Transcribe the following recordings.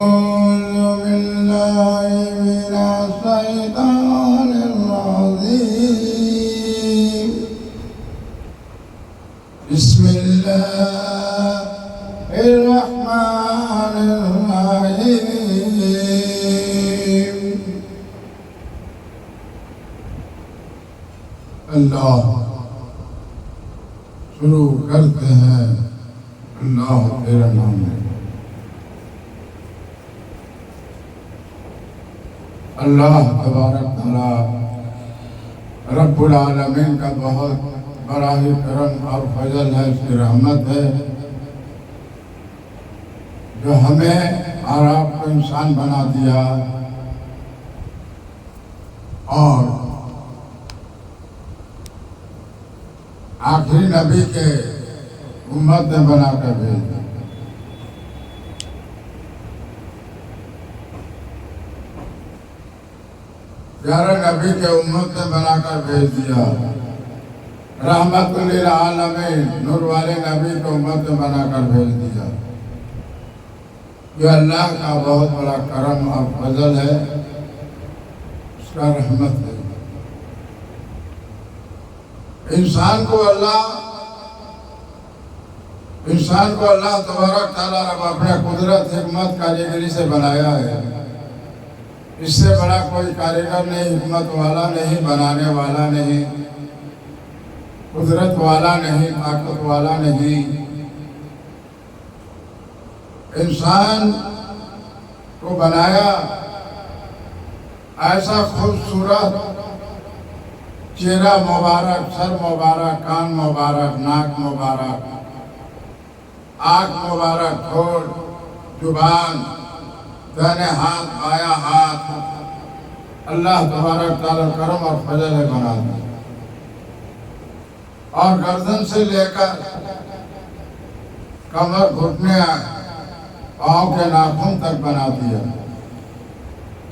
أعوذ بالله من الشيطان الرجيم بسم الله الرحمن الرحيم اللہ شروع کرتے ہیں اللہ تیرا نام ہے۔ اللہ تبارک تعالیٰ رب العالمین کا بہت بڑا ہی کرم اور فضل ہے، اس کی رحمت ہے جو ہمیں اور آپ کو انسان بنا دیا اور آخری نبی کے امت میں بنا کر بھیج دیا۔ پیارے نبی کے امت میں بنا کر بھیج دیا، رحمت للعالمین نور والے نبی کو امت میں بنا کر بھیج دیا۔ یہ اللہ کا بہت بڑا کرم اور فضل ہے، اس کا رحمت ہے۔ انسان کو اللہ تبارک تعالیٰ رب اپنے قدرت حکمت کاریگری سے بنایا ہے۔ اس سے بڑا کوئی کاریگر نہیں، حکمت والا نہیں، بنانے والا نہیں، قدرت والا نہیں، طاقت والا نہیں۔ انسان کو بنایا ایسا خوبصورت، چہرہ مبارک، سر مبارک، کان مبارک، ناک مبارک، آنکھ مبارک، ٹھوٹ، زبان، دائیں ہاتھ، بایاں ہاتھ، اللہ تبارک تعالیٰ کرم اور فضل ہے بنا دیا۔ اور گردن سے لے کر کمر، گھٹنے، پاؤں کے ناخن تک بنا دیا۔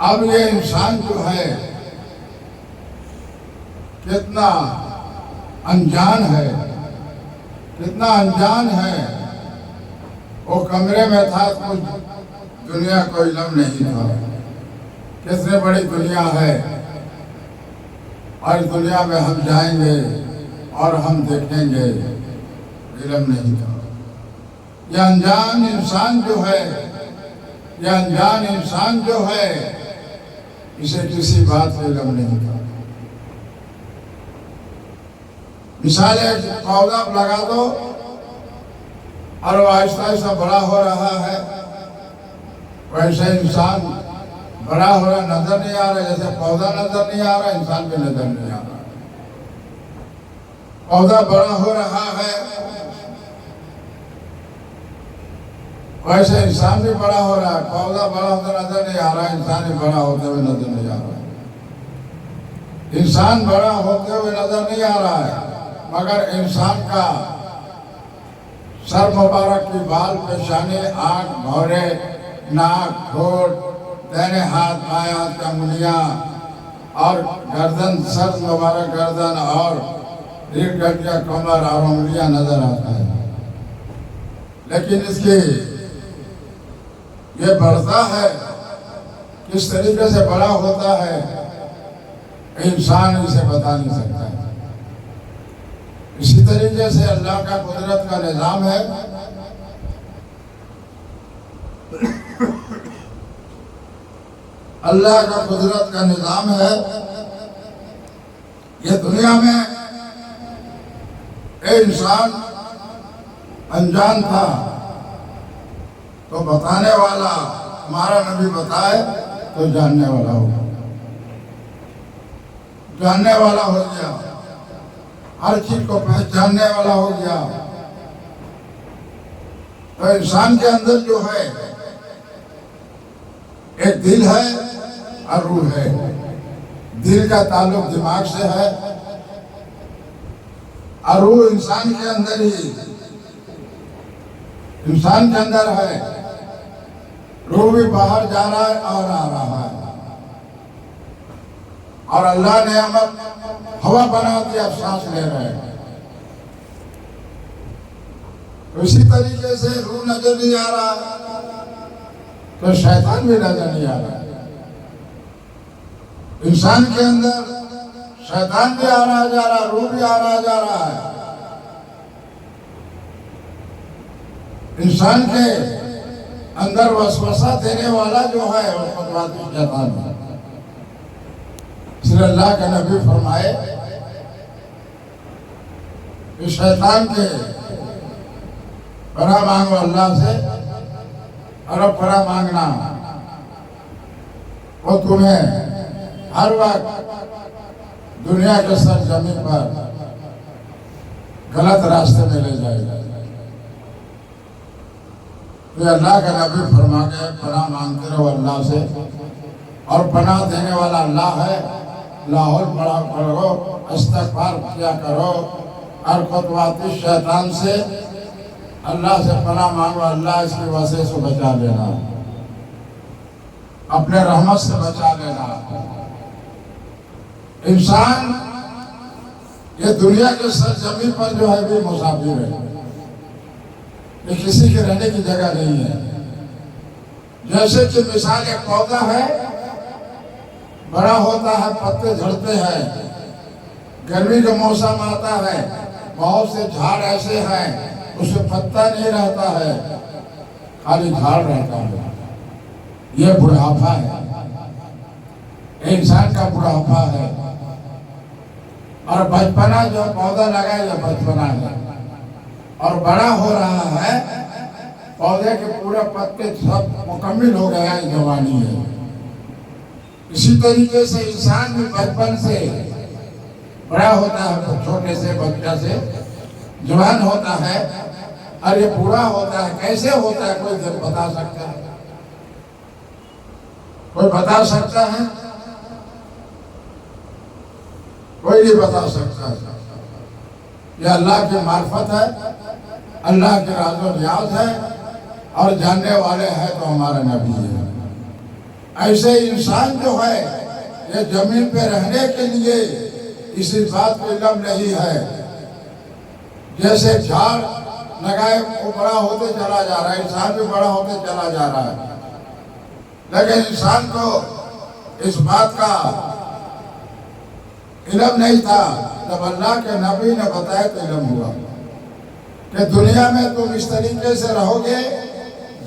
اب یہ انسان جو ہے کتنا انجان ہے، کتنا انجان ہے۔ وہ کمرے میں تھا، کچھ دنیا کو علم نہیں تھا، کتنے بڑی دنیا ہے اور اس دنیا میں ہم جائیں گے اور ہم دیکھیں گے، علم نہیں تھا۔ یہ انجان انسان جو ہے اسے کسی بات سے علم نہیں تھا۔ مثال ایک پودا لگا دو اور وہ آہستہ آہستہ بڑا ہو رہا ہے، ویسے انسان بڑا ہو رہا نظر نہیں آ رہا، جیسے پودا نظر نہیں آ رہا، انسان بھی نظر نہیں آ رہا۔ پودا بڑا ہو رہا ہے ویسے انسان بھی بڑا ہو رہا ہے، پودا بڑا ہوتا نظر نہیں آ رہا، انسان بھی بڑا ہوتے ہوئے نظر نہیں آ رہا۔ انسان بڑا ہوتے ہوئے نظر نہیں آ رہا ہے، مگر انسان کا سر مبارک کی بال، پیشانی، آنکھ، بھورے، ناک، ٹھوٹ، دائیں ہاتھ، بایاں ہاتھ کی انگلیاں اور گردن، سر مبارک گردن اور ریڑھ گٹیا، کمر اور انگلیاں نظر آتا ہے۔ لیکن اس کی یہ بڑھتا ہے، کس طریقے سے بڑا ہوتا ہے انسان اسے بتا نہیں سکتا ہے۔ اسی طریقے سے اللہ کا قدرت کا نظام ہے۔ اللہ کا قدرت کا نظام ہے۔ یہ دنیا میں ایک انسان انجان تھا تو بتانے والا، ہمارا نبی بتائے تو جاننے والا ہو گیا، ہر چیز کو پہچاننے والا ہو گیا۔ تو انسان کے اندر جو ہے ایک دل ہے اور روح ہے۔ دل کا تعلق دماغ سے ہے اور روح انسان کے اندر ہے۔ روح بھی باہر جا رہا ہے اور آ رہا ہے، اور اللہ نے ہوا بنا دیا، سانس لے رہے ہیں۔ اسی طریقے سے روح نظر نہیں آ رہا، تو شیطان بھی نظر نہیں آ رہا. انسان کے اندر شیطان بھی آ رہا جا رہا، روح بھی آ رہا جا رہا ہے. انسان کے اندر وسوسہ دینے والا جو ہے وہ خطواتی شیطان ہے. اس لیے اللہ کے نبی فرمائے کہ شیطان کے پناہ مانگو اللہ سے، اور اب پناہ مانگنا وہ تمہیں ہر وقت دنیا کے سر زمین پر غلط راستے میں لے جائے گا. تو اللہ کا نبی فرما کے پناہ مانگتے رہو اللہ سے، اور پناہ دینے والا اللہ ہے. لاہور پڑھا کرو، استغفار کیا کرو، اور خطواتی شیطان سے اللہ سے پناہ مانگو. اللہ اس کی وجہ سے بچا لینا، اپنے رحمت سے بچا لینا. انسان یہ دنیا کے سر زمین پر جو ہے بھی مسافر ہے، یہ کسی کے رہنے کی جگہ نہیں ہے. جیسے کہ مثال ایک پودا ہے، بڑا ہوتا ہے، پتے جھڑتے ہیں، گرمی کا موسم آتا ہے، بہت سے جھاڑ ایسے ہیں اس میں پتا نہیں رہتا ہے، خالی جھاڑ رہتا ہے. یہ بڑھاپا ہے، انسان کا بڑھاپا ہے. اور بچپنا جو پودا لگا ہے یہ بچپنا ہے، اور بڑا ہو رہا ہے، پودے کے پورے پتے سب مکمل ہو گیا ہے، جوانی ہے. اسی طریقے سے انسان بھی بچپن سے بڑا ہوتا ہے، چھوٹے سے بچہ سے جوان ہوتا ہے، اور یہ بوڑھا ہوتا ہے. کیسے ہوتا ہے کوئی بتا سکتا ہے؟ کوئی بتا سکتا ہے؟ کوئی نہیں بتا سکتا. یہ اللہ کی معرفت ہے، اللہ کے راز و نیاز ہے، اور جاننے والے ہیں تو ہمارا نبی ہے. ایسے انسان جو ہے یہ زمین پہ رہنے کے لیے اسی بات کو علم نہیں ہے. جیسے جھاڑ لگائے وہ بڑا ہوتے چلا جا رہا ہے، انسان بھی بڑا ہوتے چلا جا رہا ہے، لیکن انسان کو اس بات کا علم نہیں تھا. جب اللہ کے نبی نے بتایا تو علم ہوا کہ دنیا میں تم اس طریقے سے رہو گے،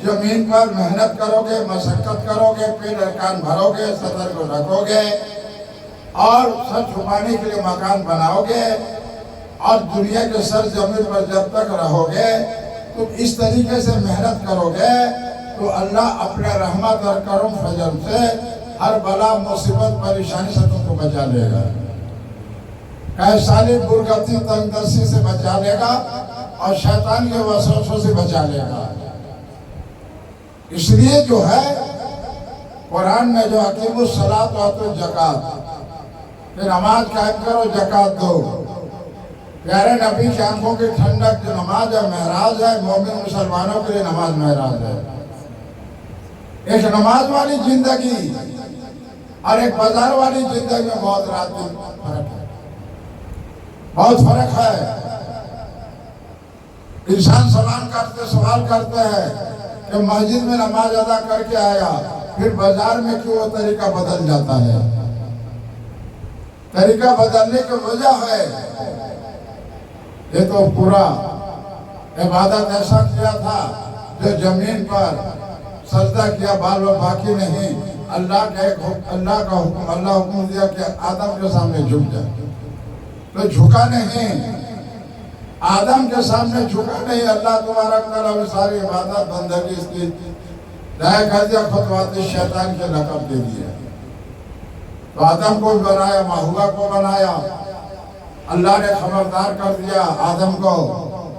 زمین پر محنت کرو گے، مشقت کرو گے، پیٹ ارکان بھرو گے، صدر کو رکھو گے، اور سر چھپانے کے لیے مکان بناؤ گے، اور دنیا کے سر زمین پر جب تک رہو گے تم اس طریقے سے محنت کرو گے تو اللہ اپنے رحمت اور کرم فضل سے ہر بلا مصیبت پریشانی سے تم کو بچا لے گا. سالی برگتی تنگ دستی سے بچا لے گا، اور شیطان کے وسوسوں سے بچا لے گا. اس لیے جو ہے قرآن میں جو اقیموا الصلاۃ وآتوا الزکوٰۃ، کہ نماز قائم کرو، زکوٰۃ دو. پیارے نبی کی آنکھوں کی ٹھنڈک جو نماز ہے معراج ہے. مومن مسلمانوں کے لیے نماز معراج ہے. ایک نماز والی زندگی اور ایک بازار والی زندگی میں بہت فرق ہے، بہت فرق ہے. انسان سوال کرتے ہیں کہ مسجد میں نماز ادا کر کے آیا، پھر بازار میں کیوں وہ طریقہ بدل جاتا ہے؟ طریقہ بدلنے کی وجہ ہے یہ تو پورا عبادت ایسا کیا تھا جو زمین پر سجدہ کیا، بال و باقی نہیں. اللہ کا حکم، اللہ حکم دیا کہ آدم کے سامنے جھک جائے، تو جھکا نہیں. آدم کے سامنے جھکا نہیں. اللہ تبارک تعالیٰ نے ساری عبادت بندگی اس کی دائیں کر دیا، خطواتی شیطان کے لقب دے دیا. تو آدم کو بنایا، حوا کو بنایا. اللہ نے خبردار کر دیا آدم کو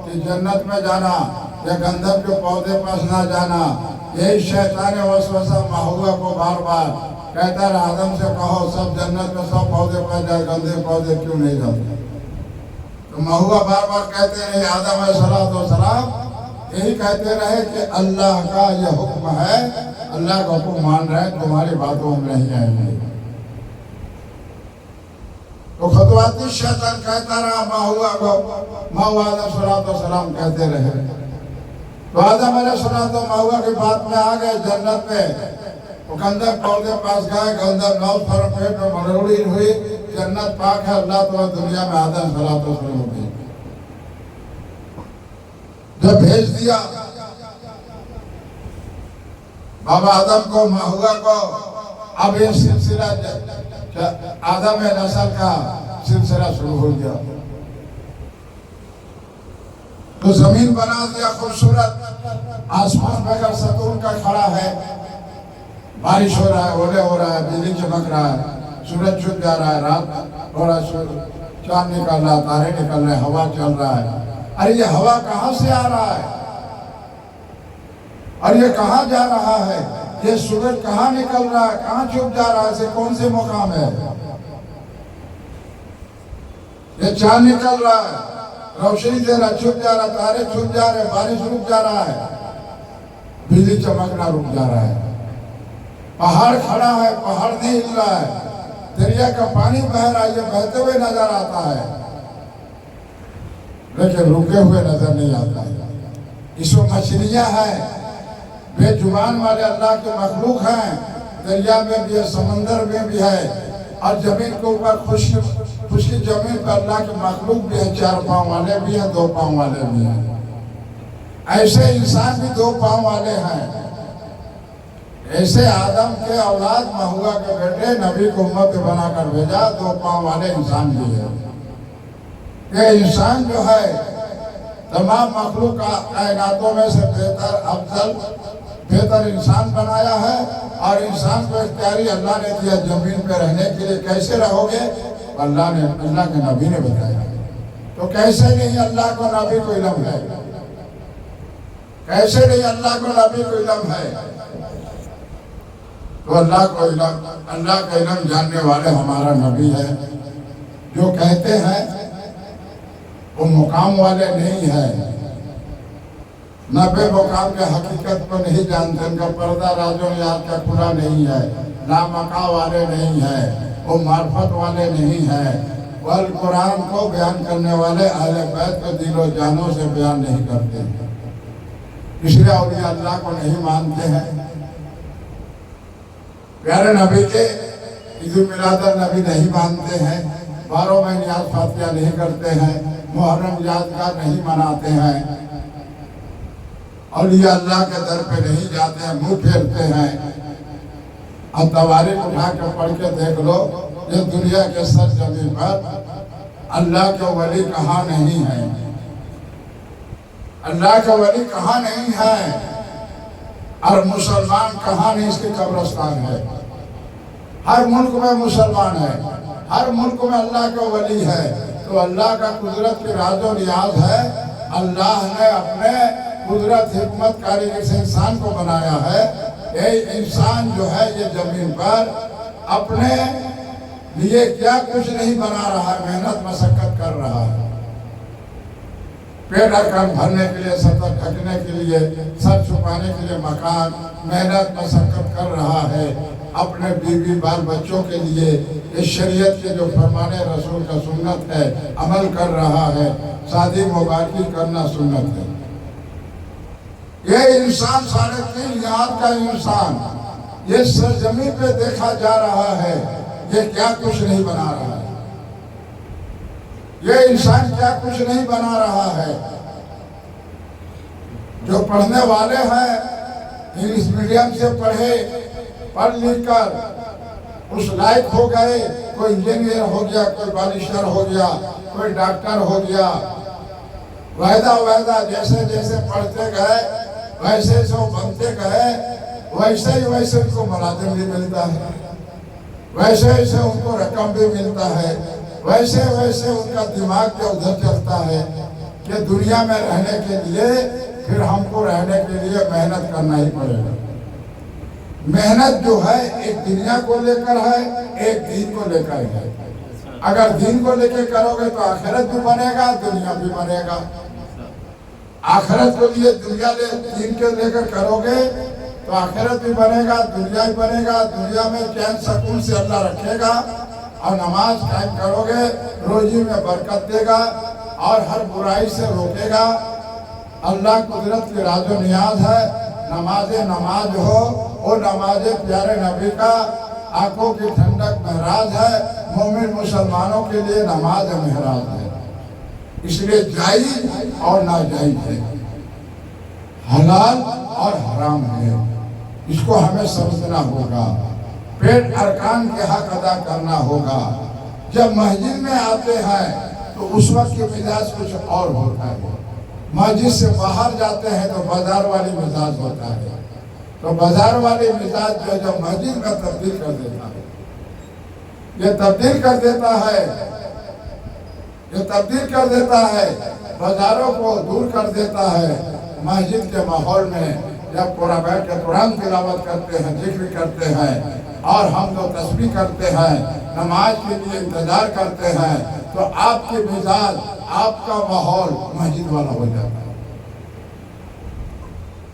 کہ جنت میں جانا یا گندم کے پودے پاس نہ جانا. یہی شیطان وسوسہ حوا کو بار بار کہتا رہا آدم سے کہو سب جنت میں سب پودے پاس جائے، گندے پودے کیوں نہیں جاتے؟ تو حوا بار بار کہتے رہے، آدم علیہ السلام یہی کہتے رہے کہ اللہ کا یہ حکم ہے، اللہ کا حکم مان رہے ہیں، تمہاری باتوں میں نہیں آئیں گے. تو خطواتی شیطان کہتا رہا، حوا علیہ السلام کہتے رہے. تو آدم علیہ السلام تو مہوا کی بات میں آ گئے جنت میں، مقدر پودے پاس گئے، گلدر 9 فرم پیٹ میں مروڑی ہوئی، جنت پاک ہے، اللہ تو دنیا میں آدم صلاۃ وسلام ہوگی جب بھیج دیا بابا آدم کو، مہوا کو، اب یہ سلسلہ آدم نسل کا سلسلہ شروع ہو گیا۔ تو زمین بنا دیا خوبصورت، آسمان بغیر ستون کا کھڑا ہے، بارش ہو رہا ہے، اولے ہو رہا ہے، بجلی چمک رہا ہے، سورج چھپ جا رہا ہے، رات ہو رہا ہے، چاند نکل رہا ہے، تارے نکل رہے ہیں، ہوا چل رہا ہے۔ ارے یہ ہوا کہاں سے آ رہا ہے اور یہ کہاں جا رہا ہے؟ یہ سورج کہاں نکل رہا ہے، کہاں چھپ جا رہا ہے، اسے کون سے مقام ہے؟ یہ چاند نکل رہا ہے، روشنی دے رہا، چھپ جا رہا، تارے چھپ جا رہے، بارش رک جا رہا ہے، بجلی چمکنا رک جا رہا ہے، پہاڑ کھڑا ہے، پہاڑ نہیں ہل رہا ہے، دریا کا پانی بہ رہا ہے، یہ بہتے ہوئے نظر آتا ہے لیکن رکے ہوئے نظر نہیں آتا ہے۔ اس میں مچھلیاں ہیں، بے زبان والے اللہ کے مخلوق ہیں، دریا میں بھی ہے، سمندر میں بھی ہے، اور زمین کے اوپر خشکی زمین پر اللہ کے مخلوق بھی ہیں، 4 پاؤں والے بھی ہیں، 2 پاؤں والے بھی ہیں۔ ایسے انسان بھی 2 پاؤں والے ہیں، ایسے آدم کے اولاد مہوا کے بیٹے نبی کو امت بنا کر بھیجا، 2 پاؤں والے انسان بھی ہے۔ یہ انسان جو ہے تمام مخلوق کائناتوں میں سے بہتر انسان بنایا ہے، اور انسان کو اختیاری اللہ نے دیا زمین پہ رہنے کے لیے۔ کیسے رہو گے؟ اللہ کے نبی نے بتایا۔ تو کیسے نہیں اللہ کو نبی کو علم ہے؟ کیسے نہیں اللہ کو نبی کو علم ہے؟ تو اللہ کا علم جاننے والے ہمارا نبی ہے۔ جو کہتے ہیں وہ مقام والے نہیں ہیں، 90 مقام کے حقیقت کو نہیں جانتے، ان کا پردہ رازوں یاد کا کھلا نہیں ہے، لامقام والے نہیں ہیں، وہ معرفت والے نہیں ہیں، وہ قرآن کو بیان کرنے والے اہل بیت کو دل و جانوں سے بیان نہیں کرتے، اس لیے اولیاء اللہ کو نہیں مانتے ہیں۔ پیارے نبی کے عید میلاد النبی نہیں مانتے ہیں، 12 مہینے یاد فاتحہ نہیں کرتے ہیں، محرم یادگار نہیں مناتے ہیں، اولیاء اللہ کے در پہ نہیں جاتے ہیں، منہ پھیرتے ہیں۔ اب تواریخ اٹھا کے پڑھ کے دیکھ لو، یہ دنیا کے سرزمین پر اللہ کے ولی کہاں نہیں ہیں، اللہ کے ولی کہاں نہیں ہیں، اور مسلمان کہاں نہیں، اس کی قبرستان ہے۔ ہر ملک میں مسلمان ہے، ہر ملک میں اللہ کا ولی ہے۔ تو اللہ کا قدرت کی راز و نیاز ہے، اللہ نے اپنے قدرت حکمت کاریگر سے انسان کو بنایا ہے۔ یہ انسان جو ہے یہ زمین پر اپنے لیے کیا کچھ نہیں بنا رہا ہے، محنت مشقت کر رہا ہے، پیٹ کام بھرنے کے لیے، سطح ڈھکنے کے لیے، سر چھپانے کے لیے مکان، محنت مشقت کر رہا ہے، اپنے بیوی بال بچوں کے لیے اس شریعت کے جو فرمان رسول کا سنت ہے عمل کر رہا ہے، شادی مبارکی کرنا سنت ہے۔ یہ انسان 3.5 یاد کا انسان یہ سرزمین پہ دیکھا جا رہا ہے، یہ کیا کچھ نہیں بنا رہا ہے، یہ انسان کیا کچھ نہیں بنا رہا ہے۔ جو پڑھنے والے ہیں انگلش میڈیم سے پڑھے، پڑھ لکھ کر اس لائق ہو گئے، کوئی انجینئر ہو گیا، کوئی بالشٹر ہو گیا، کوئی ڈاکٹر ہو گیا، وحدہ جیسے جیسے پڑھتے گئے ویسے سے وہ بنتے گئے، ویسے ہی ویسے ان کو ملازم بھی ملتا ہے، ویسے ویسے ان کو رقم بھی ملتا ہے، ویسے ویسے ان کا دماغ کے ادھر چلتا ہے کہ دنیا میں رہنے کے لیے پھر ہم کو رہنے کے لیے محنت کرنا ہی پڑے گا۔ محنت جو ہے ایک دنیا کو لے کر ہے، ایک دین کو لے کر ہے۔ اگر دین کو لے کے کرو گے تو آخرت بھی بنے گا، دنیا بھی بنے گا۔ آخرت کو لیے دین کے لے کر کرو گے تو آخرت بھی بنے گا، دنیا بھی بنے گا، دنیا میں چین سکون سے اللہ رکھے گا، اور نماز قائم کرو گے روزی میں برکت دے گا، اور ہر برائی سے روکے گا، اللہ قدرت کی راز و نیاز ہے۔ نماز ہو وہ نماز پیارے نبی کا آنکھوں کی ٹھنڈک معراج ہے۔ مومن مسلمانوں کے لیے نماز معراج ہے، اس لیے جائز اور ناجائز ہے، حلال اور حرام ہے، اس کو ہمیں سمجھنا ہوگا۔ پھر ارکان کے حق ادا کرنا ہوگا۔ جب مسجد میں آتے ہیں تو اس وقت کی مزاج کچھ اور ہوتا ہے، مسجد سے باہر جاتے ہیں تو بازار والی مزاج ہوتا ہے، تو بازار والی مزاج جو جب مسجد میں تبدیل کر دیتا ہے، یہ تبدیل کر دیتا ہے، بازاروں کو دور کر دیتا ہے۔ مسجد کے ماحول میں جب قرآن بیٹھ کے قرآن تلاوت کرتے ہیں، ذکر کرتے ہیں اور ہم جو تسبیح کرتے ہیں، نماز کے لیے انتظار کرتے ہیں، تو آپ کی مزاج، آپ کا ماحول مسجد والا ہو جاتا ہے۔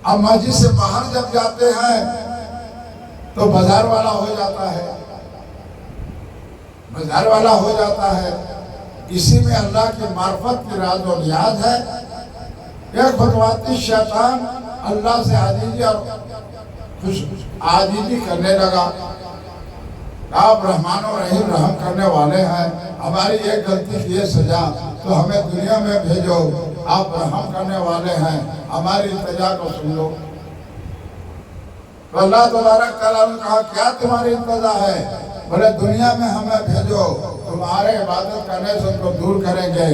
اب مسجد سے باہر جب جاتے ہیں تو بازار والا ہو جاتا ہے، بازار والا ہو جاتا ہے۔ اسی میں اللہ کی معرفت کی راز و نیاز ہے۔ ایک خطواتی شیطان اللہ سے عاجزی کرنے لگا، آپ رحمان و رحیم رحم کرنے والے ہیں، ہماری ایک غلطی کی یہ سزا تو ہمیں دنیا میں بھیجو، آپ رحم کرنے والے ہیں، ہماری التجا کو سن لو۔ تو اللہ تبارک تعالیٰ نے کہا کیا تمہاری التجا ہے؟ بولے دنیا میں ہمیں بھیجو، تمہارے عبادت کرنے سے ان کو دور کریں گے۔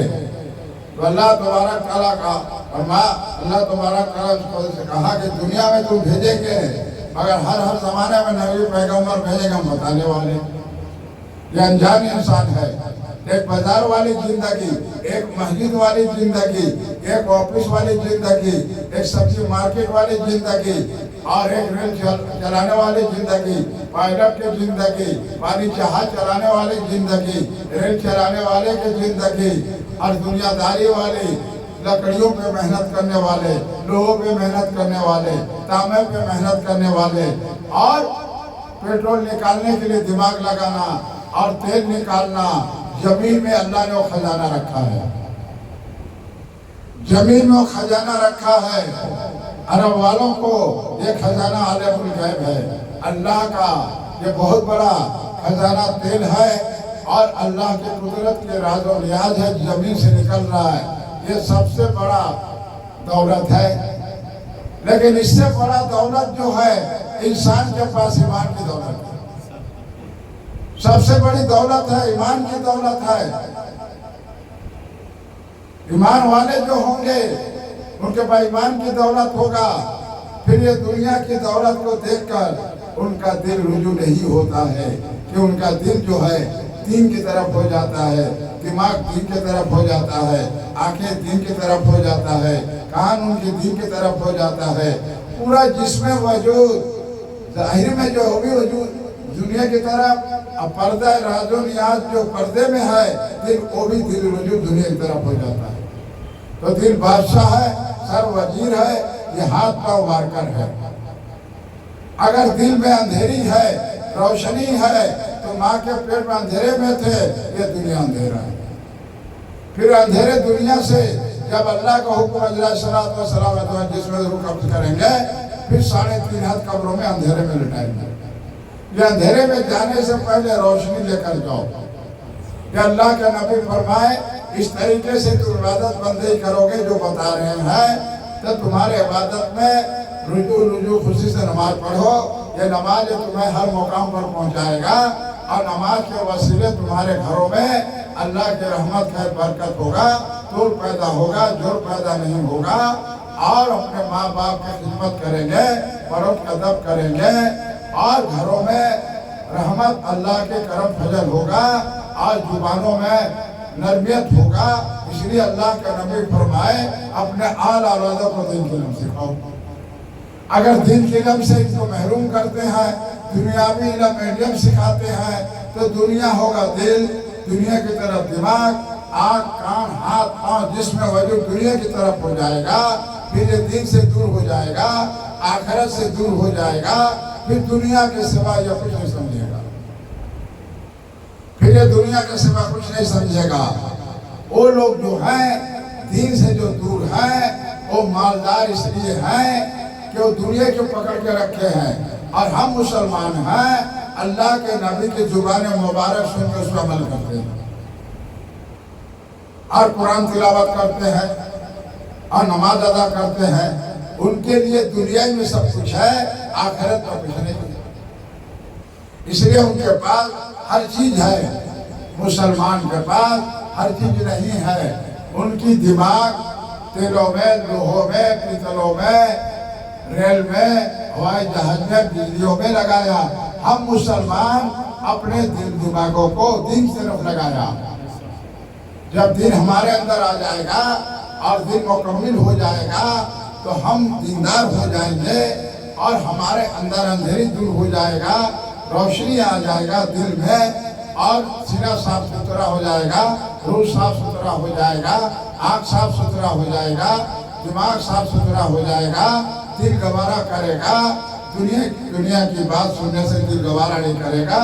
تو اللہ تبارک تعالیٰ کا اللہ تبارک تعالیٰ سے کہا کہ دنیا میں تم بھیجیں گے، مگر ہر زمانے میں نبی پیغمبر بھیجیں گے ہم بتانے والے۔ یہ انجان انسان ہے۔ ایک بازار والی زندگی، ایک مسجد والی زندگی، ایک آفس والی زندگی، ایک سبزی مارکیٹ والی زندگی، اور ایک ریل چلانے والی زندگی، پائلٹ کی زندگی، پانی جہاز چلانے والی زندگی، ریل چلانے والے کی زندگی، اور دنیا داری والی، لکڑیوں پہ محنت کرنے والے، لوہوں پہ محنت کرنے والے، تانبے پہ محنت کرنے والے، اور پیٹرول نکالنے کے لیے دماغ لگانا اور تیل نکالنا۔ زمین میں اللہ نے وہ خزانہ رکھا ہے، زمین میں وہ خزانہ رکھا ہے۔ عرب والوں کو یہ خزانہ عالم الغیب ہے، اللہ کا یہ بہت بڑا خزانہ تیل ہے، اور اللہ کی قدرت کے راز و نیاز ہے، زمین سے نکل رہا ہے، یہ سب سے بڑا دولت ہے۔ لیکن اس سے بڑا دولت جو ہے انسان کے پاس ایمان کی دولت ہے، سب سے بڑی دولت ہے، ایمان کی دولت ہے۔ ایمان والے جو ہوں گے ان کے پاس ایمان کی دولت ہوگا، پھر یہ دنیا کی دولت کو دیکھ کر ان کا دل رجوع نہیں ہوتا ہے، کہ ان کا دل جو ہے دین کی طرف ہو جاتا ہے، دماغ دین کی طرف ہو جاتا ہے، آنکھیں دین کی طرف ہو جاتا ہے، کان ان کی دین کی طرف ہو جاتا ہے، پورا جسم وجود ظاہر میں جو ہوگی وجود دنیا کی طرف، اب پردہ راز و نیاز جو پردے میں ہے دل، وہ بھی دل رجوع دنیا کی طرف ہو جاتا ہے۔ تو دل بادشاہ ہے، سر وزیر ہے، یہ ہاتھ پاؤں مارکر ہے۔ اگر دل میں اندھیری ہے، روشنی ہے، تو ماں کے پیٹ میں اندھیرے میں تھے، یہ دنیا اندھیرا ہے۔ پھر اندھیرے دنیا سے جب اللہ کا حکم اجرا صلاۃ و سلام ہے جس میں روح قبض کریں گے، پھر 3.5 ہاتھ قبروں میں اندھیرے میں لٹائیں گے۔ یہ اندھیرے میں جانے سے پہلے روشنی لے کر جاؤ، کہ اللہ کے نبی فرمائے اس طریقے سے تم عبادت بندی کرو گے جو بتا رہے ہیں، تو تمہارے عبادت میں رجوع خوشی سے نماز پڑھو، یہ نماز تمہیں ہر مقام پر پہنچائے گا، اور نماز کے وسیلے تمہارے گھروں میں اللہ کی رحمت خیر برکت ہوگا، طول پیدا ہوگا، جور پیدا نہیں ہوگا، اور اپنے ماں باپ کی خدمت کریں گے، پرورش ادب کریں گے، اور گھروں میں رحمت اللہ کے کرم فضل ہوگا، اور زبانوں میں نرمیت ہوگا۔ اس لیے اللہ کے نبی فرمائے اپنے آل اولادوں کو دین کی علم سکھاؤ۔ اگر دین کی علم سے ان کو محروم کرتے ہیں، دنیاوی علم میڈیم سکھاتے ہیں، تو دنیا ہوگا دل، دنیا کی طرف دماغ، آنکھ کان ہاتھ پاؤں جسم وجود دنیا کی طرف ہو جائے گا، پھر یہ دین سے دور ہو جائے گا، آخرت سے دور ہو جائے گا، پھر دنیا کے سوا یہ کچھ نہیں سمجھے گا، پھر یہ دنیا کے سوا کچھ نہیں سمجھے گا۔ وہ لوگ جو ہیں دین سے جو دور ہیں وہ مالدار اس لیے ہیں کہ وہ دنیا کو پکڑ کے رکھے ہیں، اور ہم مسلمان ہیں اللہ کے نبی کی زبان مبارک سن کے اس پر عمل کرتے ہیں اور قرآن تلاوت کرتے ہیں اور نماز ادا کرتے ہیں۔ ان کے لیے دنیا میں سب کچھ ہے، آخرت میں کچھ نہیں۔ اس لیے ان کے پاس ہر چیز ہے، مسلمان کے پاس ہر چیز نہیں ہے۔ ان کی دماغ تیلوں میں، لوہوں میں، پیتلوں میں، ریل میں، ہوائی جہاز میں، بجلیوں میں لگایا۔ ہم مسلمان اپنے دل دماغوں کو دین کی طرف لگایا۔ جب دین ہمارے اندر آ جائے گا اور دین مکمل ہو جائے گا تو ہم دیندار ہو جائیں گے، اور ہمارے اندر اندھیری دور ہو جائے گا، روشنی آ جائے گا دل میں، اور سینہ صاف ستھرا ہو جائے گا، روح صاف ستھرا ہو جائے گا، آنکھ صاف ستھرا ہو جائے گا، دماغ صاف ستھرا ہو جائے گا، دل گوارا کرے گا۔ دنیا کی بات سننے سے دل گوارا نہیں کرے گا،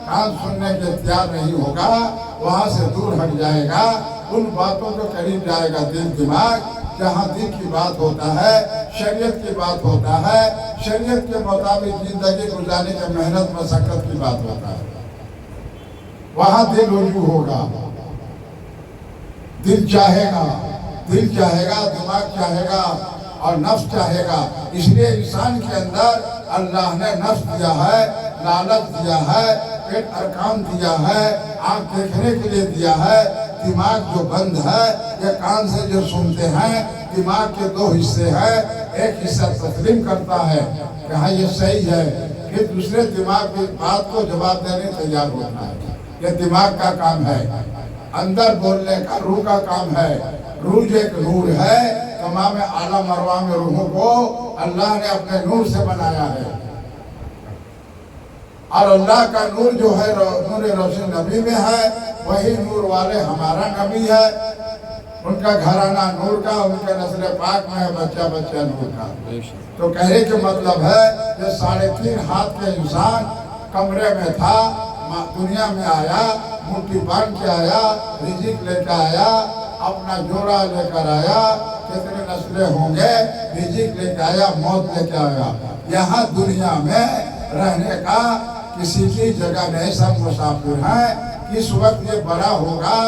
کان سننے کے اختیار نہیں ہوگا، وہاں سے دور ہٹ جائے گا، ان باتوں کے قریب جائے گا دل دماغ، جہاں دل کی بات ہوتا ہے، شریعت کی بات ہوتا ہے، شریعت کے مطابق زندگی گزارنے کی محنت مشقت کی بات ہوتا ہے، وہاں دل رجوع ہوگا، دل چاہے گا، دماغ چاہے گا اور نفس چاہے گا۔ اس لیے انسان کے اندر اللہ نے نفس دیا ہے، لالچ دیا ہے، پیٹ ارکان دیا ہے، آنکھ دیکھنے کے لیے دیا ہے، دماغ جو بند ہے، یہ کان سے جو سنتے ہیں، دماغ کے دو حصے ہیں، ایک حصہ تسلیم کرتا ہے کہ ہاں یہ صحیح ہے، پھر دوسرے دماغ کی بات کو جواب دینے تیار ہوتا ہے۔ یہ دماغ کا کام ہے، اندر بولنے کا روح کا کام ہے۔ روح جو ایک نور ہے، تمام عالم ارواح میں روحوں کو اللہ نے اپنے نور سے بنایا ہے، اور اللہ کا نور جو ہے نور روشن نبی میں ہے، وہی نور والے ہمارا نبی ہے، ان کا گھرانہ نور کا، ان کے نسل پاک میں ہے، بچہ بچہ نور کا۔ تو کہنے کے مطلب ہے کہ 3.5 ہاتھ کے انسان کمرے میں تھا، دنیا میں آیا، مٹھی باندھ کے آیا، رزق لے کے آیا، اپنا جوڑا لے کر آیا، کتنے نسلیں ہوں گے، رزق لے کے آیا، موت لے کے آیا۔ یہاں دنیا میں رہنے کا کسی کی جگہ نہیں، سب مسافر ہیں۔ کس وقت یہ بڑا ہوگا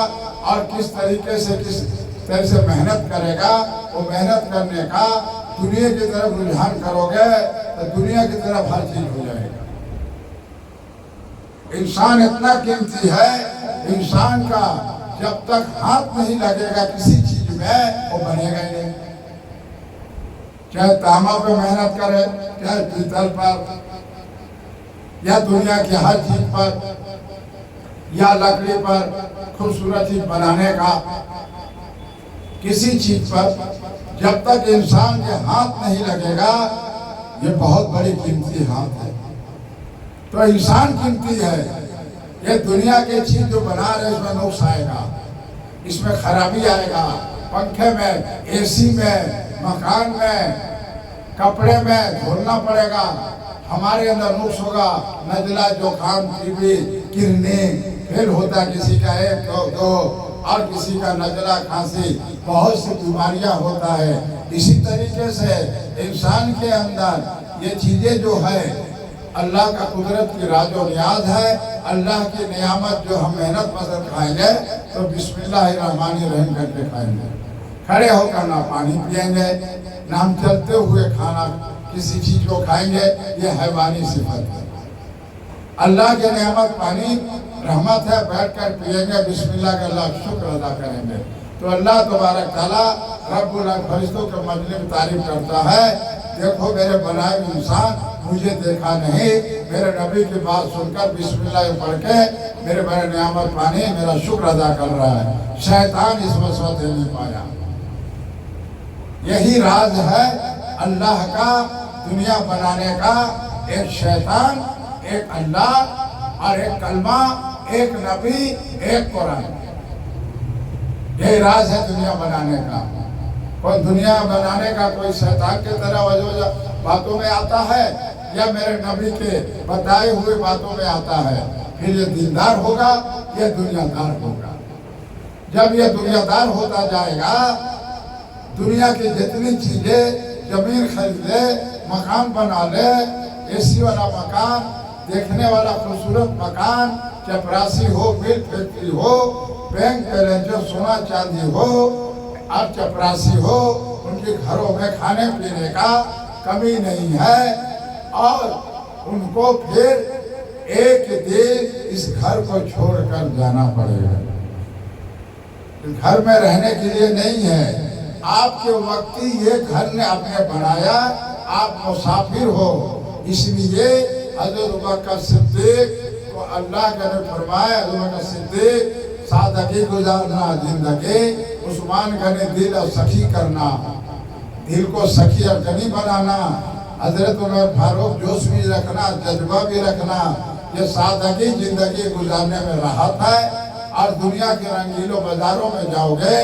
اور کس طریقے سے کس طرح سے محنت کرے گا، وہ محنت کرنے کا دنیا کی طرف رجحان کرو گے تو دنیا کی طرف ہر چیز ہو جائے گا۔ انسان اتنا قیمتی ہے، انسان کا جب تک ہاتھ نہیں لگے گا کسی چیز میں وہ بنے گا ہی نہیں، چاہے تانبا پہ محنت کرے، چاہے پیتل پر، یا دنیا کی ہر چیز پر، یا لکڑی پر خوبصورت چیز بنانے کا، کسی چیز پر جب تک انسان کے ہاتھ نہیں لگے گا، یہ بہت بڑی قیمتی ہاتھ ہے۔ تو انسان قیمتی ہے، یہ دنیا کے چیز جو بنا رہے اس میں نقص آئے گا، اس میں خرابی آئے گا، پنکھے میں، اے سی میں، مکان میں، کپڑے میں دھولنا پڑے گا، ہمارے اندر نقص ہوگا، نزلہ زکام ٹی بی کرنے پھر ہوتا ہے، کسی کا 1 2 اور کسی کا نزلہ کھانسی، بہت سی بیماریاں ہوتا ہے۔ اسی طریقے سے انسان کے اندر یہ چیزیں جو ہے اللہ کا قدرت کی راز و نیاز ہے، اللہ کی نعمت جو ہم محنت پسند کھائیں گے تو بسم اللہ الرحمن الرحیم کر کے کھائیں گے، کھڑے ہو کر نہ پانی پئیں گے، نہ ہم چلتے ہوئے کھانا کسی چیز کو کھائیں گے، یہ حیوانی صفت ہے۔ اللہ کے نعمت پانی رحمت ہے، بیٹھ کر پئیں گے، بسم اللہ کا اللہ شکر ادا کریں گے، تو اللہ تبارک تعالیٰ رب العالمین فرشتوں کے مجلس میں تعریف کرتا ہے، دیکھو میرے بنائے انسان مجھے دیکھا نہیں، میرے نبی کی بات سن کر بسم اللہ پڑھ کے میرے بڑے نعمت پانی میرا شکر ادا کر رہا ہے، شیطان اس وسوسے نہیں پایا۔ یہی راز ہے اللہ کا دنیا بنانے کا، ایک شیطان، ایک اللہ، اور ایک کلمہ، ایک نبی، ایک قرآن۔ یہی راز ہے دنیا بنانے کا۔ کوئی دنیا بنانے کا کوئی شیطان کی طرح وجہ باتوں میں آتا ہے یا میرے نبی کے بتائے ہوئے باتوں میں آتا ہے، پھر یہ دیندار ہوگا، یہ دنیا دار ہوگا۔ جب یہ دنیا دار ہوتا جائے گا، دنیا کی جتنی چیزیں، زمین خرید لے، مکان بنا لے، اے سی والا مکان، دیکھنے والا خوبصورت مکان، چپراسی ہو، مل فیکٹری ہو، بینک بیلنس، سونا چاندی ہو، اور چپراسی ہو، ان کے گھروں میں کھانے پینے کا کمی نہیں ہے، اور ان کو پھر ایک دن اس گھر کو چھوڑ کر جانا پڑے گا۔ گھر میں رہنے کے لیے نہیں ہے، آپ کے وقتی یہ گھر نے آپ نے بنایا، آپ مسافر ہو، اس لیے حضرت ابوبکر صدیق کو اللہ کے نے فرمایا، حضرت ابوبکر صدیق سادگی گزارنا زندگی، عثمان کا نے دل اور سخی کرنا، دل کو سخی اور غنی بنانا، حضرت عمر فاروق جوش بھی رکھنا، جذبہ بھی رکھنا، یہ سادگی زندگی گزارنے میں راحت ہے۔ اور دنیا کے رنگیلوں بازاروں میں جاؤ گے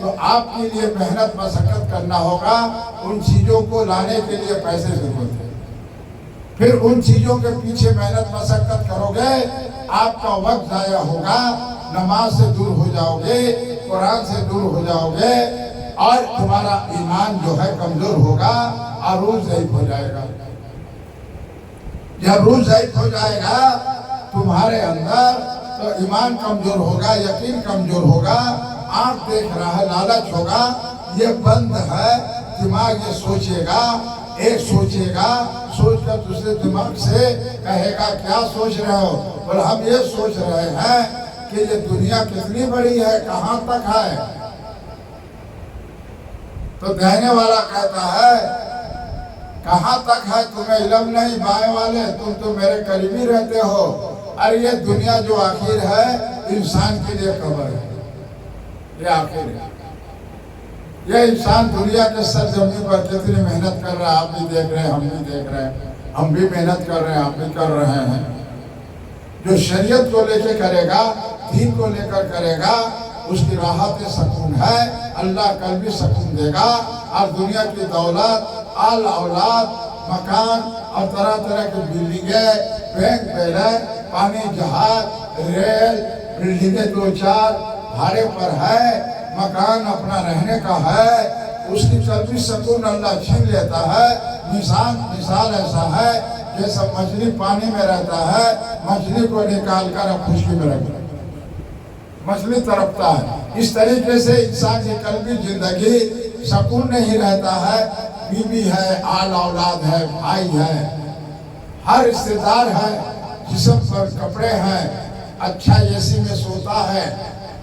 تو آپ کے لیے محنت مشقت کرنا ہوگا، ان چیزوں کو لانے کے لیے پیسے ضرورت ہے، پھر ان چیزوں کے پیچھے محنت مشقت کرو گے، آپ کا وقت ضائع ہوگا، نماز سے دور ہو جاؤ گے، قرآن سے دور ہو جاؤ گے، اور تمہارا ایمان جو ہے کمزور ہوگا اور روح ضعیف ہو جائے گا۔ جب روح ضعیف ہو جائے گا تمہارے اندر تو ایمان کمزور ہوگا، یقین کمزور ہوگا، آنکھ دیکھ رہا ہے، لالچ ہوگا، یہ بند ہے، دماغ یہ سوچے گا، ایک سوچے گا، سوچ کر دوسرے دماغ سے کہے گا کیا سوچ رہے ہو؟ اور ہم یہ سوچ رہے ہیں کہ یہ دنیا کتنی بڑی ہے، کہاں تک ہے؟ تو کہنے والا کہتا ہے کہاں تک ہے، تمہیں علم نہیں بائیں والے، تم تو میرے قریبی رہتے ہو، اور یہ دنیا جو آخر ہے انسان کے لیے قبر ہے، یہ آخر ہے۔ یہ انسان دنیا کے سرزمین پر کتنی محنت کر رہا ہے، آپ بھی دیکھ رہے ہیں، ہم بھی دیکھ رہے ہیں، ہم بھی محنت کر رہے ہیں، آپ بھی کر رہے ہیں۔ جو شریعت کو لے کے کرے گا، دین کو لے کر کرے گا، اس کی راحت سکون ہے، اللہ قلبی سکون دے گا، اور دنیا کی دولت، آل اولاد، مکان اور طرح طرح کی بلڈنگیں، بینک بیلنس، پانی جہاز، ریل، بلڈنگیں دو چار بھاڑے پر ہے، مکان اپنا رہنے کا ہے، اس کی قلبی سکون اللہ چھین لیتا ہے۔ مثال ایسا ہے جیسا مچھلی پانی میں رہتا ہے، مچھلی کو نکال کر اب خشکی میں رکھتا ہے، مچھلی تڑپتا ہے۔ اس طریقے سے انسان کی قلبی زندگی سکون نہیں رہتا ہے، بیوی ہے، آل اولاد ہے، بھائی ہے، ہر رشتہ دار ہے، جسم پر کپڑے ہیں، اچھا اے سی میں سوتا ہے،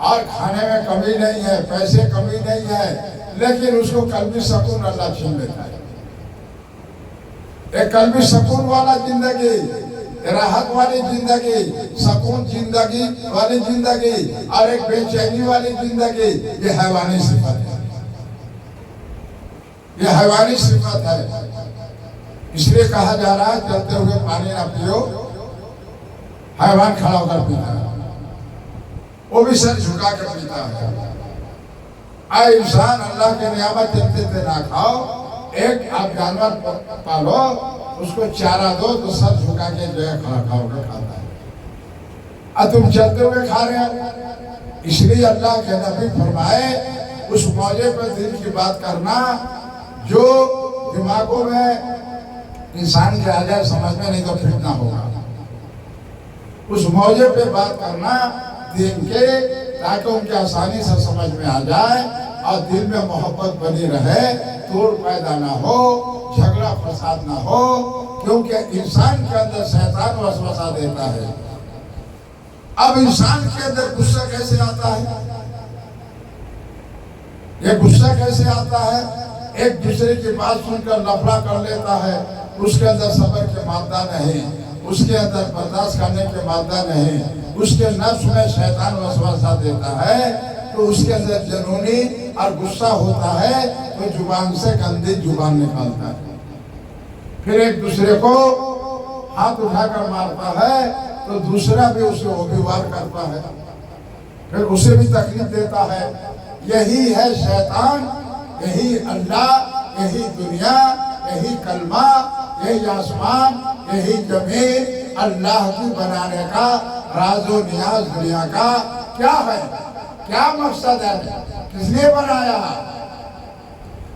اور کھانے میں کمی نہیں ہے، پیسے کمی نہیں ہے، لیکن اس کو قلبی سکون اللہ چھین لیتا ہے۔ ایک قلبی سکون والا زندگی، راحت والی زندگی، سکون زندگی والی زندگی، اور ایک بے چینی والی زندگی، یہ حیوانی صفت ہے، یہ حیوانی صفت ہے۔ اس لیے کہا جا رہا ہے چلتے ہوئے پانی نہ پیو، حیوان کھڑا ہو کر پیتا ہے، وہ بھی سر جھکا کر پیتا ہے۔ اے انسان، اللہ کے نعمت چلتے تھے نہ کھاؤ، ایک آپ جانور پالو، اس کو چارہ دو تو سر جھکا کے جو ہے کھڑا کھاؤ کے کھاتا ہے، اور تم چلتے ہوئے کھا رہے ہو۔ اس لیے اللہ کے نبی فرمائے اس موضوع پر دل کی بات کرنا جو دماغوں میں انسان کے آ جائے، سمجھ میں نہیں تو فتنہ ہوگا، اس موضوع پہ بات کرنا دین کے، تاکہ ان کے آسانی سے سمجھ میں آ جائے اور دل میں محبت بنی رہے، توڑ پیدا نہ ہو، جھگڑا فساد نہ ہو، کیونکہ انسان کے اندر شیطان وسوسہ دیتا ہے۔ اب انسان کے اندر غصہ کیسے آتا ہے؟ یہ غصہ کیسے آتا ہے؟ ایک دوسرے کی بات سن کر لفڑا کر لیتا ہے، اس کے اندر صبر کے مادہ نہیں، اس کے اندر برداشت کرنے کے مادہ نہیں، اس کے نفس میں شیطان وسوسہ دیتا ہے، تو اس کے اندر جنونی اور غصہ ہوتا ہے، تو زبان سے گندی زبان نکالتا ہے، پھر ایک دوسرے کو ہاتھ اٹھا کر مارتا ہے، تو دوسرا بھی اسے وہ بھی وار کرتا ہے، پھر اسے بھی تکلیف دیتا ہے۔ یہی ہے شیطان، یہی اللہ، یہی دنیا، یہی کلمہ، یہی آسمان، یہی زمین، اللہ کی بنانے کا راز و نیاز دنیا کا کیا ہے؟ کیا مقصد ہے؟ کس نے بنایا؟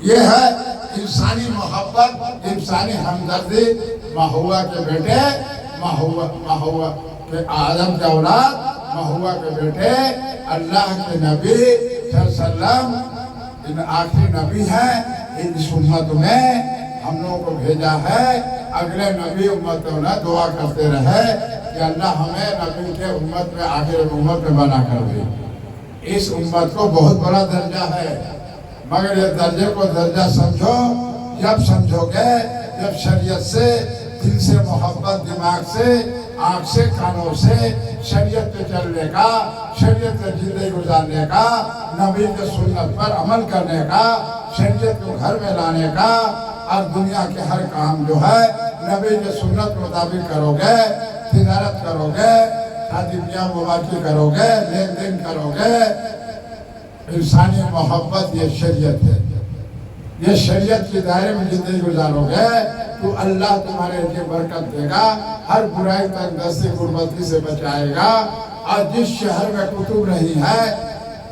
یہ ہے انسانی محبت، انسانی ہمدردی، مہوا کے بیٹے، مہوا کے آدم کے اولاد، مہوا کے بیٹے، اللہ کے نبی صلی اللہ علیہ وسلم ان آخری نبی ہیں، اس امت میں ہم لوگوں کو بھیجا ہے۔ اگلے نبی امتوں نے دعا کرتے رہے کہ اللہ ہمیں نبی کے امت میں، آخر امت میں بنا کر دے۔ اس امت کو بہت بڑا درجہ ہے، مگر یہ درجے کو درجہ سمجھو جب سمجھو گے، جب شریعت سے دل سے محبت، دماغ سے، آنکھ سے، کانوں سے شریعت پہ چلنے کا، شریعت پہ زندگی گزارنے کا، نبی کے سنت پر عمل کرنے کا، شریعت کو گھر میں لانے کا، اور دنیا کے ہر کام جو ہے نبی کے سنت کے مطابق کرو گے، تجارت کرو گے، شادی بیاہ مبارکی کرو گے، لین دین کرو گے، انسانی محبت یہ شریعت ہے۔ یہ شریعت کے دائرے میں زندگی گزارو گے تو اللہ تمہارے لیے برکت دے گا، ہر برائی تک دستی غربتی سے بچائے گا۔ اور جس شہر میں کتب نہیں ہے،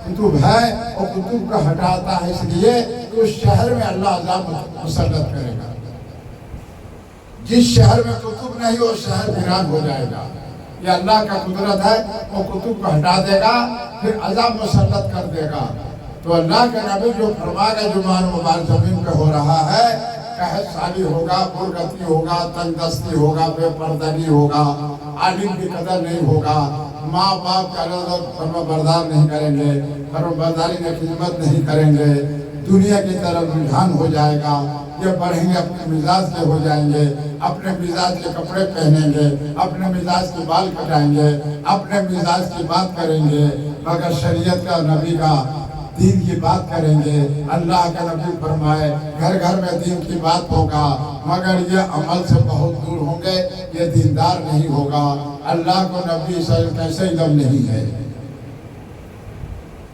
کتب ہے، وہ کتب کو ہٹاتا ہے، اس لیے کہ اس شہر میں اللہ عذاب مسلط کرے گا۔ جس شہر میں کتب نہیں وہ شہر ویران ہو جائے گا۔ یہ اللہ کا قدرت ہے، وہ کتب کو ہٹا دے گا، پھر عذاب مسلط کر دے گا۔ تو اللہ کے نبی جو فرما کا جمان مبارک زمین پہ ہو رہا ہے، قحط سالی ہوگا، برگتی ہوگا، تنگ دستی ہوگا، بے پردگی ہوگا، عالم کی قدر نہیں ہوگا، ماں باپ کا فرما بردار نہیں کریں گے، فرما برداری میں خدمت نہیں کریں گے، دنیا کی طرف رجحان ہو جائے گا، یہ بڑھیں گے، اپنے مزاج کے ہو جائیں گے، اپنے مزاج کے کپڑے پہنیں گے، اپنے مزاج کے بال کٹائیں گے، اپنے مزاج کی بات کریں گے، مگر شریعت کا، نبی کا، دین کی بات کریں گے۔ اللہ کا نبی فرمائے گھر گھر میں دین کی بات ہوگا، مگر یہ عمل سے بہت دور ہوں گے، یہ دیندار نہیں ہوگا۔ اللہ کو نبی صلی اللہ علیہ وسلم کیسے علم نہیں ہے؟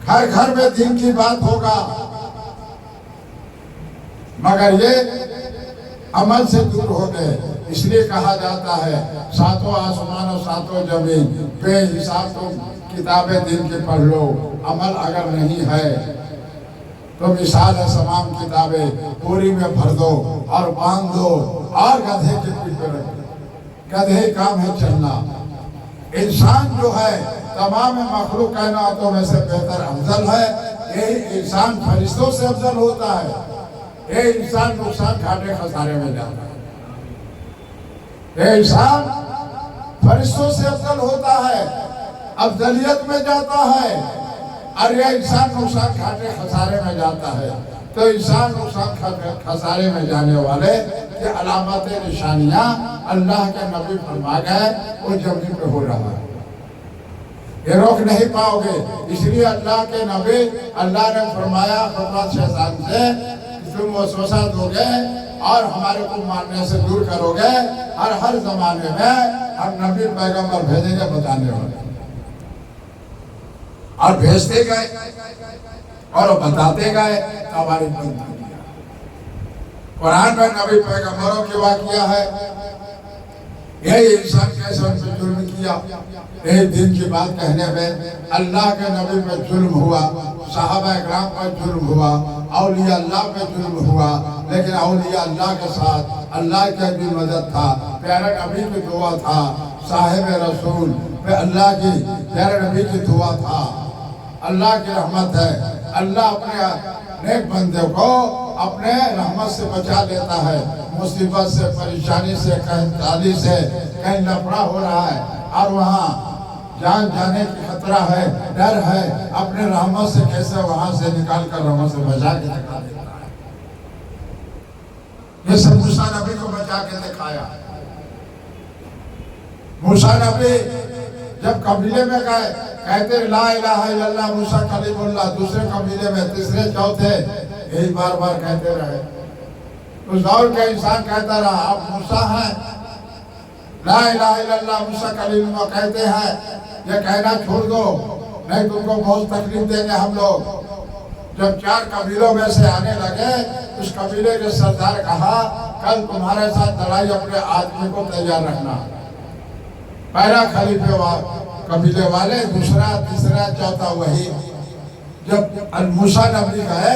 گھر گھر میں دین کی بات ہوگا، مگر یہ عمل سے دور ہو گئے۔ اس لیے کہا جاتا ہے ساتوں آسمان اور ساتوں زمین بے حساب تم کتابیں دین کی پڑھ لو، عمل اگر نہیں ہے تو مثال ہے تمام کتابیں پوری میں بھر دو اور باندھ دو اور گدھے کی پیٹھ پہ رکھ دو۔ گدھے کام ہے چلنا۔ انسان جو ہے تمام مخلوق کائناتوں میں سے بہتر افضل ہے۔ یہ انسان فرشتوں سے افضل ہوتا ہے۔ یہ انسان نقصان گھاٹے خسارے میں جاتا ہے۔ یہ انسان فرشتوں سے افضل ہوتا ہے، افضلیت میں جاتا ہے، اور یہ انسان نقصان گھاٹے خسارے میں جاتا ہے۔ تو انسان نقصان خسارے میں جانے والے یہ علامات نشانیاں اللہ کے نبی فرما گئے وہ زمین پہ ہو رہا ہے، یہ روک نہیں پاؤ گے۔ اس لیے اللہ کے نبی، اللہ نے فرمایا خطبہ شیطان سے، تم وسوسہ دو گے اور ہمارے کو ماننے سے دور کرو گے، اور ہر زمانے میں ہم نبی پیغمبر بھیجیں گے بتانے والے، اور بھیجتے گئے اور بتاتے گئے، ہماری بندہ کیا۔ قرآن میں نبی پیغمبروں کی واقعہ ہے، یہی انسان کیسے ان پہ ظلم کیا۔ ایک دن کی بات کہنے میں اللہ کے نبی پہ ظلم ہوا، صحابہ اکرام پر ظلم ہوا، اولیاء اللہ پہ ظلم ہوا، لیکن اولیاء اللہ کے ساتھ اللہ کی بھی مدد تھا، پیارے نبی کی دعا تھا، صاحب رسول پہ اللہ کی، پیارے نبی کی دعا تھا، اللہ کی رحمت ہے۔ اللہ اپنے نیک بندے کو اپنے رحمت سے بچا لیتا ہے، مصیبت سے، پریشانی سے، کہیں تعلی سے، کہیں لفڑا ہو رہا ہے اور وہاں جان جانے کی خطرہ ہے، ڈر ہے، اپنے رحمت سے کیسے وہاں سے نکال کر رحمت سے بچا کے دکھا دیتا ہے۔ یہ سب موسیٰ نبی کو بچا کے دکھایا۔ موسیٰ نبی جب قبیلے میں گئے، کہتے لا الہ الا اللہ موسیٰ کلیم اللہ، دوسرے قبیلے میں، تیسرے، چوتھے، یہی بار بار کہتے رہے۔ اس دور کا انسان کہتا رہا، آپ موسیٰ ہیں، لا الہ الا اللہ موسیٰ کلیم اللہ کہتے ہیں، یہ کہنا چھوڑ دو، نہیں تم کو بہت تکلیف دیں گے ہم لوگ۔ جب 4 قبیلوں میں سے آنے لگے، اس قبیلے کے سردار کہا کل تمہارے ساتھ لڑائی، اپنے آدمی کو تیار رکھنا۔ پہلا خلیفے قبیلے والے، دوسرا، تیسرا، چوتھا وہی۔ جب موسیٰ نبی گئے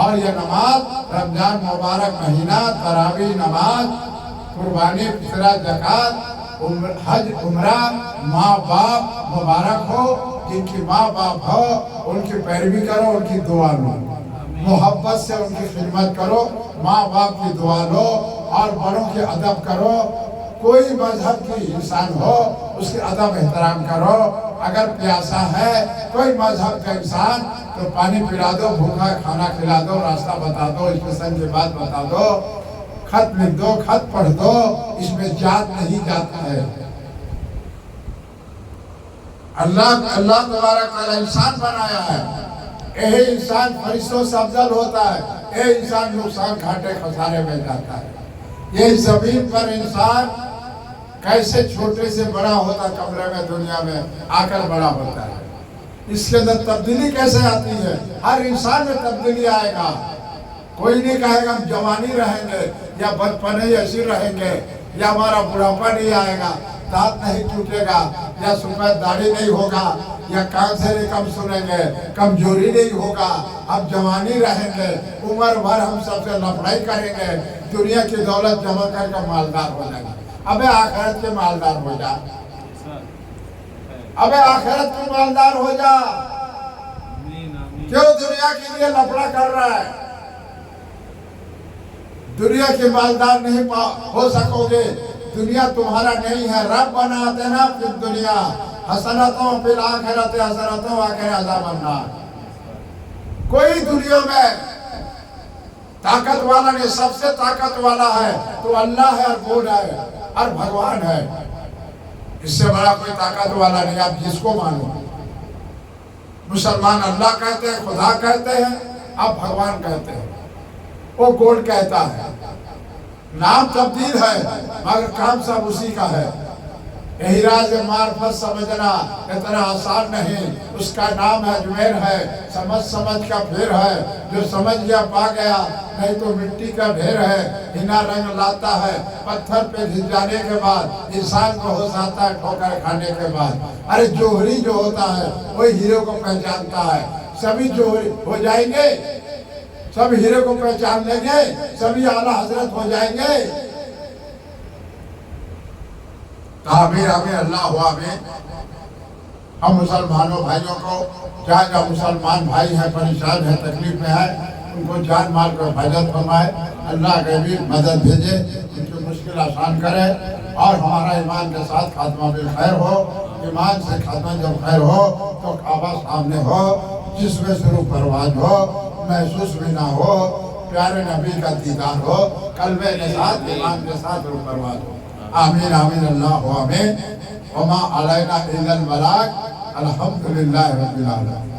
اور یہ نماز رمضان مبارک مہینہ، تراویح نماز، قربانی، فطرہ، زکوٰۃ، حج، عمرہ، ماں باپ مبارک ہو، جن کی ماں باپ ہو ان کی پیروی کرو، ان کی دعا لو، محبت سے ان کی خدمت کرو، ماں باپ کی دعا لو اور بڑوں کی ادب کرو۔ کوئی مذہب کی انسان ہو اس کی ادب احترام کرو۔ اگر پیاسا ہے کوئی مذہب کا انسان تو پانی پلا دو، بھوکا کھانا کھلا دو، راستہ بتا دو، اسٹیشن کی بات بتا دو، خط لکھ دو، خط پڑھ دو۔ اس میں جات نہیں جاتا ہے۔ اللہ تبارک تعالیٰ انسان بنایا ہے، یہی انسان فرشتوں سے افضل ہوتا ہے، یہی انسان نقصان گھاٹے خسارے میں جاتا ہے۔ یہ زمین پر انسان کیسے چھوٹے سے بڑا ہوتا کمرے میں دنیا میں آ کر بڑا ہوتا ہے، اس کے اندر تبدیلی کیسے آتی ہے؟ ہر انسان میں تبدیلی آئے گا۔ کوئی نہیں کہے گا ہم جوانی رہیں گے یا بچپنے ایسی رہیں گے یا ہمارا بڑھاپا نہیں آئے گا، دانت نہیں ٹوٹے گا یا سفید داڑھی نہیں ہوگا یا کان سے کم سنیں گے، کمزوری نہیں ہوگا، ہم جوانی رہیں گے، عمر بھر ہم سب سے لفڑائی کریں گے، دنیا کی دولت جمع کر کے مالدار ہو جائے گا۔ ابے آخرت کے مالدار ہو جا، ابے آخرت کے مالدار ہو جا۔ کیوں دنیا کے لیے لفڑا کر رہا ہے؟ دنیا کے مالدار نہیں ہو سکو گے، دنیا تمہارا نہیں ہے۔ رب بنا دینا فی الدنیا حسنتوں فی الآخرت حسنتوں وقنا عذاب النار۔ کوئی دنیا میں طاقت والا نہیں، سب سے طاقت والا ہے تو اللہ ہے اور گوڈ ہے اور بھگوان ہے، اس سے بڑا کوئی طاقت والا نہیں۔ آپ جس کو مانو، مسلمان اللہ کہتے ہیں، خدا کہتے ہیں، آپ بھگوان کہتے ہیں، وہ گوڈ کہتا ہے۔ نام تبدیل ہے مگر کام سب اسی کا ہے۔ یہی راز معرفت سمجھنا اتنا آسان نہیں، اس کا نام ہے اجمیر ہے، سمجھ کا پھر ہے، جو سمجھ گیا پا گیا، نہیں تو مٹی کا ڈھیر ہے، ہنا رنگ لاتا ہے پتھر پہ گھس جانے کے بعد، انسان کو ہو جاتا ہے ٹھوکر کھانے کے بعد۔ ارے جوہری جو ہوتا ہے وہی ہیرو کو پہچانتا ہے۔ سبھی جوہری ہو جائیں گے، سب ہیرو کو پہچان لیں گے، سبھی اعلیٰ حضرت ہو جائیں گے۔ آمین آمین اللہ آمین۔ ہم مسلمانوں بھائیوں کو جہاں مسلمان بھائی ہیں پریشان ہیں تکلیف میں ہیں، ان کو جان مال کو حفاظت فرمائے، اللہ کے بھی مدد بھیجے، ان کی مشکل آسان کرے اور ہمارا ایمان کے ساتھ خاتمہ بالخیر ہو۔ ایمان سے خاتمہ جب خیر ہو تو کعبہ سامنے ہو، جسم سے روح پرواز ہو، محسوس بھی نہ ہو، پیارے نبی کا دیدار ہو، قلبے کے ساتھ ایمان کے ساتھ روح پرواز ہو۔ آمین آمین اللہ آمین۔ وما علینا الا البلاغ۔ الحمدللہ رب العالمین۔